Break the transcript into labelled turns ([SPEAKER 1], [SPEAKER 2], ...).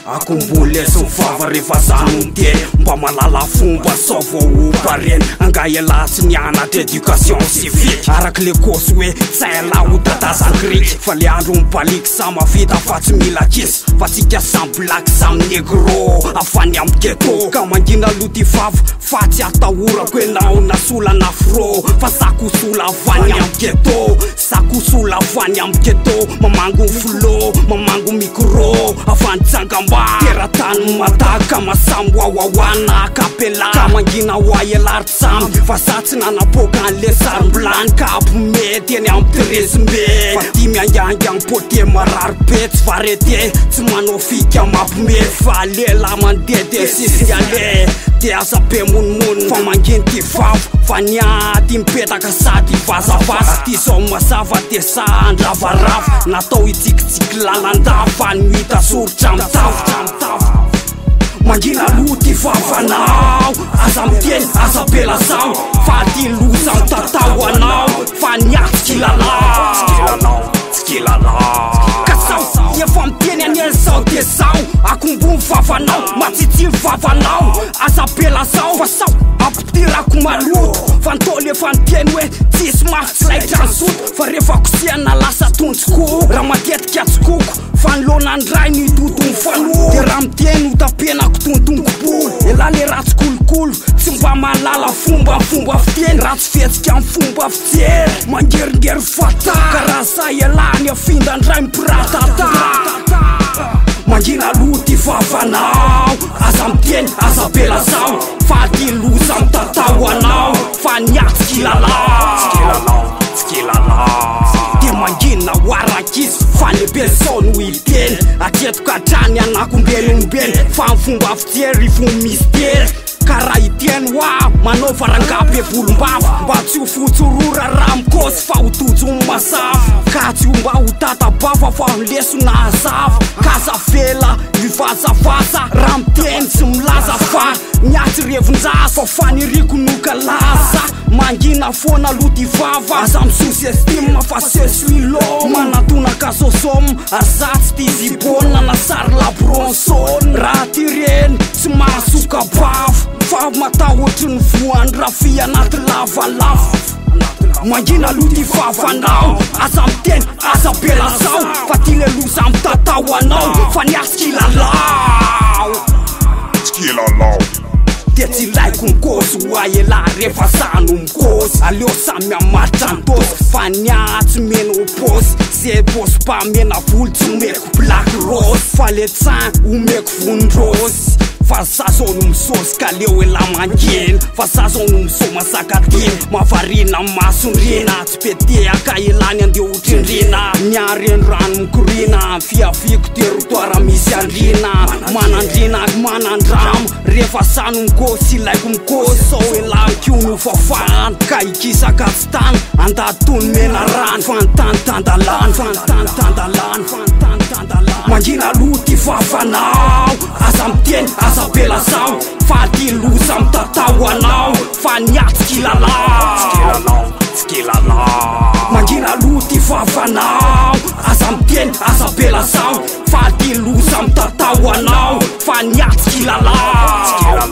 [SPEAKER 1] Akumbuleso favare fazanunte mba malala fomba savo uparen angaya lasiniana d'éducation civique arak le kosy hoe tsaila ho tatazangriky fa le andro mibaliky sama vita fa tsy mila kisy fa tsika samy black samy negro afany amy ghetto ka mangina loti vava fa tsy atahorako enao nasola nafro fa sakosola avany amy ghetto sakosola avany amy ghetto mamango flow mamango micro afany tsangamba teratany mataka masambo awawana kapela kamangina wayelar sam fasatsy nanapokan le sarmblany kapomety eny amy teresimbe fatimy angiangiang pote marar petsy varete tsy manao fika mampome fa lela mandede sisy ale de asa be monimony fa manginy ty vava fa niaty mipetaka sady vazavaza ty zao masava te sandravarava natao itsikitsiky lalandava nuita soritra amy tavo mangina loti vavanao aza miteny aza bela zao fa ty loza amy tatao anao fa niaty kilalao kasao efa miteny anel zao de zao akombony vavanao matsitsimy vavanao aza bela zao fa sao ampitirako maloto fa ntôly efa niteny hoe tsisy mafy tsy laitra nsoto fa rehefa kosiana lasa tonjoko raha matetika atsokoko fa nilona ndray nidodo mifano de raha miteny ho tapenako tontongoboly ela le ratsy kolokolo tsy mba malala fomba fiteny ratsy fetsika amy fomba fijery mangeringery fata karaha say elany afinda ndray mipiratata mangina loti vavanao aza miteny aza bela zao fa ty loza amy tatao anao fa niaty skilalao de mangina warakisy fa lehibe zao no iteny atretiko atrany anakombenombeny fa ny fomba fijery fo misy tery karaha iteny hoa manao varangapy volombava mba tsy ho fotsorora raha mikosy fa ho tojo masava ka tsy ho mba ho tatabava fa ho leso nahazava kaza vela mivazavaza raha miteny tsy milaza fa niaty revonjaza fa faniriko noka laza mangina fona loti vava aza misosy estime fa sesuilo manatonaka sosom azatsy ty zibona na sary labronson raha ty reny tsy mahasoka bava fa matahoatry ny voany rafy anaty lavalava mangina loti vavanao aza miteny aza bela zao fa ty le loza amy tatao anao fa niasy kilalao de tsy laiko mikosy hoaela rehefa sano mikosy aleo samy amaritra antosy fa niatsy mena oposy ze posy mba mena voly tsy omeko black rose fa le tsan omeko vonindrosy fa sazao no misosy ka leo ela mangeny fa sazao no misoma sakatiny mavarina masondrina tsy pete aka elany ande otrindrina niarendrano mikorina fiaviko terotoara misy andrina manandrina manandrama rehefa sano mikosy ilaiko mikosy sao ela mikono fafana ka ikisaka tsy tany andatony mena rano fantanitandalany mangina loti vavanao aza miteny aza bela zao fa ty loza amy tatao anao fa niaty skilalao mangina loti vavanao aza miteny aza bela zao fa ty loza amy tatao anao fa niaty skilalao